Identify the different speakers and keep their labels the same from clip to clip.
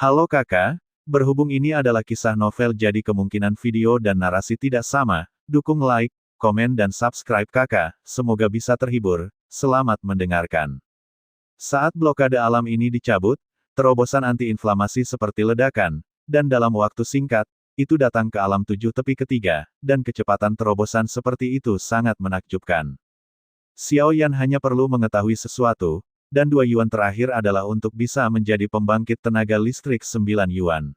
Speaker 1: Halo kakak, berhubung ini adalah kisah novel jadi kemungkinan video dan narasi tidak sama, dukung like, komen dan subscribe kakak, semoga bisa terhibur, selamat mendengarkan. Saat blokade alam ini dicabut, terobosan anti-inflamasi seperti ledakan, dan dalam waktu singkat, itu datang ke alam tujuh tepi ketiga, dan kecepatan terobosan seperti itu sangat menakjubkan. Xiao Yan hanya perlu mengetahui sesuatu, dan 2 yuan terakhir adalah untuk bisa menjadi pembangkit tenaga listrik 9 yuan.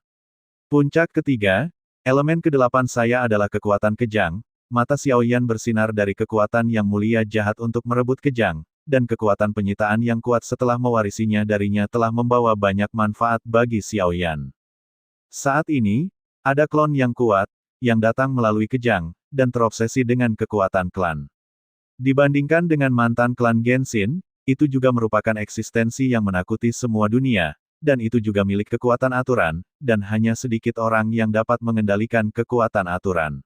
Speaker 1: Puncak ketiga, elemen ke-8 saya adalah kekuatan kejang, mata Xiao Yan bersinar dari kekuatan yang mulia jahat untuk merebut kejang, dan kekuatan penyitaan yang kuat setelah mewarisinya darinya telah membawa banyak manfaat bagi Xiao Yan. Saat ini, ada klon yang kuat, yang datang melalui kejang, dan terobsesi dengan kekuatan klan. Dibandingkan dengan mantan klan Genshin, itu juga merupakan eksistensi yang menakuti semua dunia, dan itu juga milik kekuatan aturan, dan hanya sedikit orang yang dapat mengendalikan kekuatan aturan.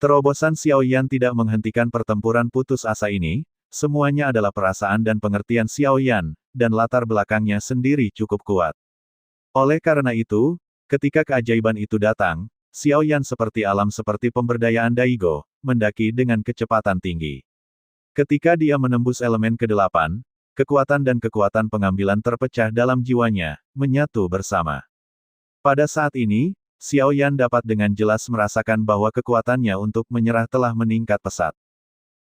Speaker 1: Terobosan Xiao Yan tidak menghentikan pertempuran putus asa ini, semuanya adalah perasaan dan pengertian Xiao Yan, dan latar belakangnya sendiri cukup kuat. Oleh karena itu, ketika keajaiban itu datang, Xiao Yan seperti alam seperti pemberdayaan Daigo, mendaki dengan kecepatan tinggi. Ketika dia menembus elemen ke-8, kekuatan dan kekuatan pengambilan terpecah dalam jiwanya, menyatu bersama. Pada saat ini, Xiao Yan dapat dengan jelas merasakan bahwa kekuatannya untuk menyerah telah meningkat pesat.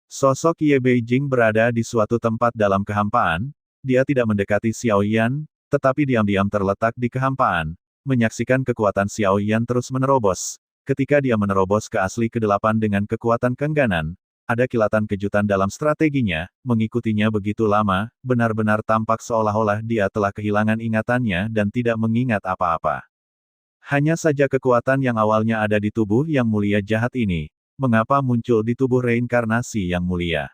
Speaker 1: Sosok Ye Beijing berada di suatu tempat dalam kehampaan, dia tidak mendekati Xiao Yan, tetapi diam-diam terletak di kehampaan, menyaksikan kekuatan Xiao Yan terus menerobos. Ketika dia menerobos ke asli ke-8 dengan kekuatan keengganan, ada kilatan kejutan dalam strateginya, mengikutinya begitu lama, benar-benar tampak seolah-olah dia telah kehilangan ingatannya dan tidak mengingat apa-apa. Hanya saja kekuatan yang awalnya ada di tubuh yang mulia jahat ini, mengapa muncul di tubuh reinkarnasi yang mulia?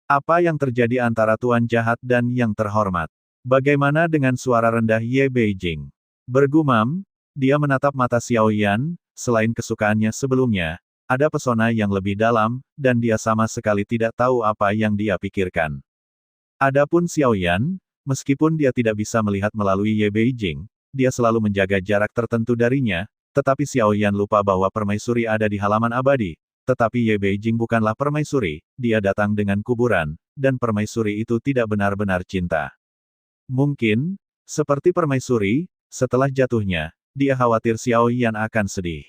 Speaker 1: Apa yang terjadi antara Tuan Jahat dan yang terhormat? Bagaimana dengan suara rendah Ye Beijing? Bergumam, dia menatap mata Xiao Yan, selain kesukaannya sebelumnya, ada pesona yang lebih dalam, dan dia sama sekali tidak tahu apa yang dia pikirkan. Adapun Xiao Yan, meskipun dia tidak bisa melihat melalui Ye Beijing, dia selalu menjaga jarak tertentu darinya, tetapi Xiao Yan lupa bahwa permaisuri ada di halaman abadi, tetapi Ye Beijing bukanlah permaisuri, dia datang dengan kuburan, dan permaisuri itu tidak benar-benar cinta. Mungkin, seperti permaisuri, setelah jatuhnya, dia khawatir Xiao Yan akan sedih.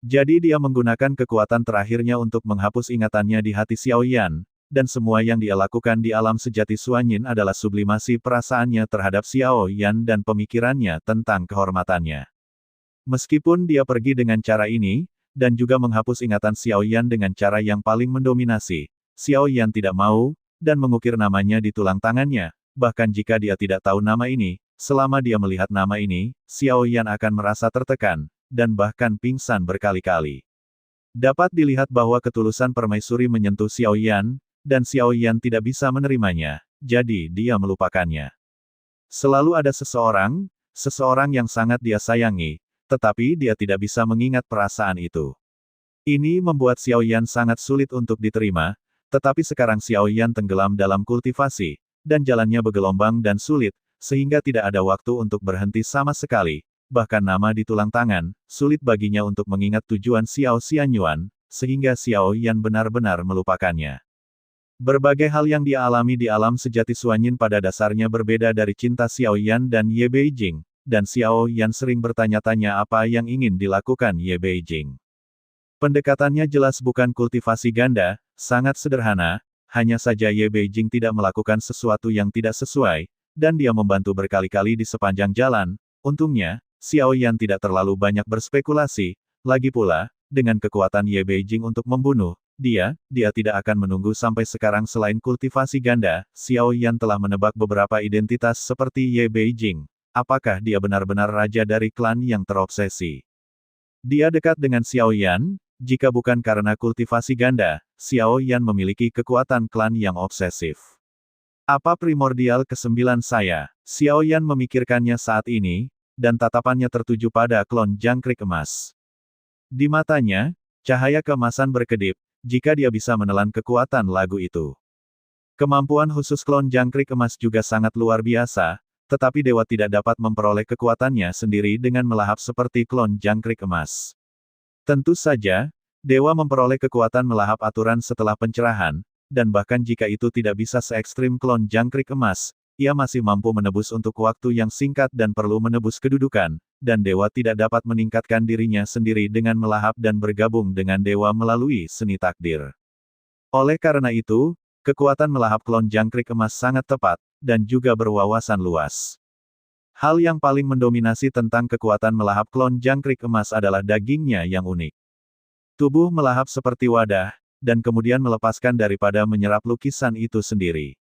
Speaker 1: Jadi dia menggunakan kekuatan terakhirnya untuk menghapus ingatannya di hati Xiao Yan, dan semua yang dia lakukan di alam sejati Suanyin adalah sublimasi perasaannya terhadap Xiao Yan dan pemikirannya tentang kehormatannya. Meskipun dia pergi dengan cara ini, dan juga menghapus ingatan Xiao Yan dengan cara yang paling mendominasi, Xiao Yan tidak mau, dan mengukir namanya di tulang tangannya, bahkan jika dia tidak tahu nama ini, selama dia melihat nama ini, Xiao Yan akan merasa tertekan, dan bahkan pingsan berkali-kali. Dapat dilihat bahwa ketulusan permaisuri menyentuh Xiao Yan, dan Xiao Yan tidak bisa menerimanya, jadi dia melupakannya. Selalu ada seseorang yang sangat dia sayangi, tetapi dia tidak bisa mengingat perasaan itu. Ini membuat Xiao Yan sangat sulit untuk diterima, tetapi sekarang Xiao Yan tenggelam dalam kultivasi, dan jalannya bergelombang dan sulit, sehingga tidak ada waktu untuk berhenti sama sekali. Bahkan nama di tulang tangan, sulit baginya untuk mengingat tujuan Xiao Xianyuan, sehingga Xiao Yan benar-benar melupakannya. Berbagai hal yang dia alami di alam sejati Suanyin pada dasarnya berbeda dari cinta Xiao Yan dan Ye Beijing, dan Xiao Yan sering bertanya-tanya apa yang ingin dilakukan Ye Beijing. Pendekatannya jelas bukan kultivasi ganda, sangat sederhana, hanya saja Ye Beijing tidak melakukan sesuatu yang tidak sesuai, dan dia membantu berkali-kali di sepanjang jalan. Untungnya, Xiao Yan tidak terlalu banyak berspekulasi, lagi pula, dengan kekuatan Ye Beijing untuk membunuh, dia tidak akan menunggu sampai sekarang. Selain kultivasi ganda, Xiao Yan telah menebak beberapa identitas seperti Ye Beijing. Apakah dia benar-benar raja dari klan yang terobsesi? Dia dekat dengan Xiao Yan, jika bukan karena kultivasi ganda, Xiao Yan memiliki kekuatan klan yang obsesif. Apa primordial ke-9 saya? Xiao Yan memikirkannya saat ini, dan tatapannya tertuju pada klon jangkrik emas. Di matanya, cahaya keemasan berkedip, jika dia bisa menelan kekuatan lagu itu. Kemampuan khusus klon jangkrik emas juga sangat luar biasa, tetapi dewa tidak dapat memperoleh kekuatannya sendiri dengan melahap seperti klon jangkrik emas. Tentu saja, dewa memperoleh kekuatan melahap aturan setelah pencerahan, dan bahkan jika itu tidak bisa se-ekstrim klon jangkrik emas, ia masih mampu menebus untuk waktu yang singkat dan perlu menebus kedudukan, dan dewa tidak dapat meningkatkan dirinya sendiri dengan melahap dan bergabung dengan dewa melalui seni takdir. Oleh karena itu, kekuatan melahap klon jangkrik emas sangat tepat, dan juga berwawasan luas. Hal yang paling mendominasi tentang kekuatan melahap klon jangkrik emas adalah dagingnya yang unik. Tubuh melahap seperti wadah, dan kemudian melepaskan daripada menyerap lukisan itu sendiri.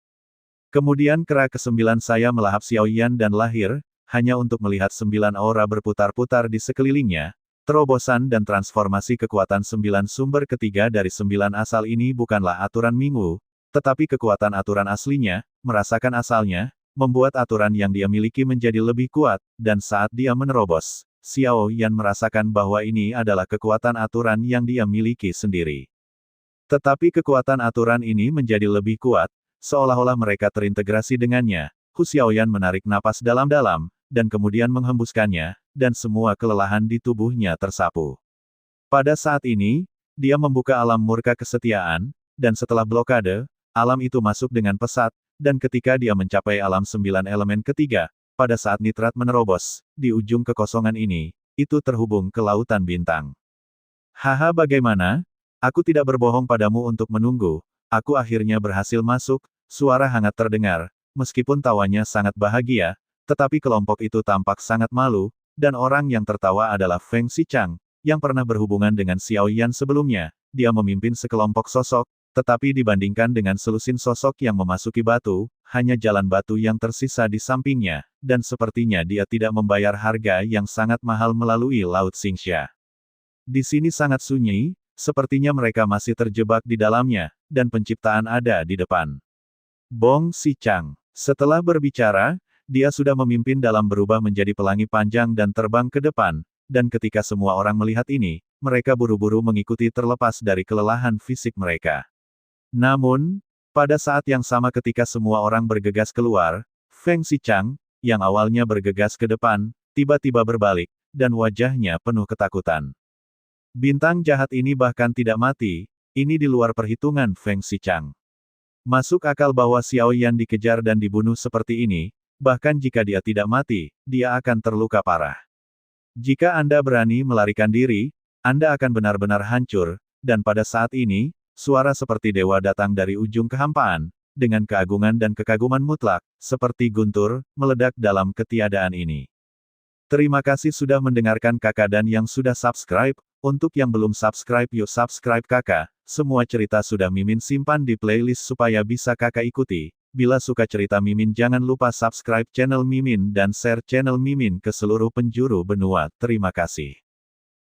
Speaker 1: Kemudian kera ke-9 saya melahap Xiaoyan dan lahir, hanya untuk melihat 9 aura berputar-putar di sekelilingnya. Terobosan dan transformasi kekuatan 9 sumber ketiga dari 9 asal ini bukanlah aturan Minggu, tetapi kekuatan aturan aslinya, merasakan asalnya, membuat aturan yang dia miliki menjadi lebih kuat, dan saat dia menerobos, Xiao Yan merasakan bahwa ini adalah kekuatan aturan yang dia miliki sendiri. Tetapi kekuatan aturan ini menjadi lebih kuat, seolah-olah mereka terintegrasi dengannya. Hu Xiaoyan menarik napas dalam-dalam, dan kemudian menghembuskannya, dan semua kelelahan di tubuhnya tersapu. Pada saat ini, dia membuka alam murka kesetiaan, dan setelah blokade, alam itu masuk dengan pesat, dan ketika dia mencapai alam 9 elemen ketiga, pada saat nitrat menerobos, di ujung kekosongan ini, itu terhubung ke lautan bintang. Haha, bagaimana? Aku tidak berbohong padamu untuk menunggu, aku akhirnya berhasil masuk, suara hangat terdengar, meskipun tawanya sangat bahagia, tetapi kelompok itu tampak sangat malu, dan orang yang tertawa adalah Feng Xichang, yang pernah berhubungan dengan Xiao Yan sebelumnya. Dia memimpin sekelompok sosok, tetapi dibandingkan dengan selusin sosok yang memasuki batu, hanya jalan batu yang tersisa di sampingnya, dan sepertinya dia tidak membayar harga yang sangat mahal melalui Laut Xingxia. Di sini sangat sunyi, sepertinya mereka masih terjebak di dalamnya, dan penciptaan ada di depan. Bong Xichang. Setelah berbicara, dia sudah memimpin dalam berubah menjadi pelangi panjang dan terbang ke depan, dan ketika semua orang melihat ini, mereka buru-buru mengikuti terlepas dari kelelahan fisik mereka. Namun, pada saat yang sama ketika semua orang bergegas keluar, Feng Xichang, yang awalnya bergegas ke depan, tiba-tiba berbalik, dan wajahnya penuh ketakutan. Bintang jahat ini bahkan tidak mati, ini di luar perhitungan Feng Xichang. Masuk akal bahwa Xiao Yan dikejar dan dibunuh seperti ini, bahkan jika dia tidak mati, dia akan terluka parah. Jika Anda berani melarikan diri, Anda akan benar-benar hancur, dan pada saat ini, suara seperti dewa datang dari ujung kehampaan, dengan keagungan dan kekaguman mutlak, seperti guntur, meledak dalam ketiadaan ini. Terima kasih sudah mendengarkan kakak dan yang sudah subscribe. Untuk yang belum subscribe yuk subscribe kakak, semua cerita sudah Mimin simpan di playlist supaya bisa kakak ikuti. Bila suka cerita Mimin jangan lupa subscribe channel Mimin dan share channel Mimin ke seluruh penjuru benua. Terima kasih.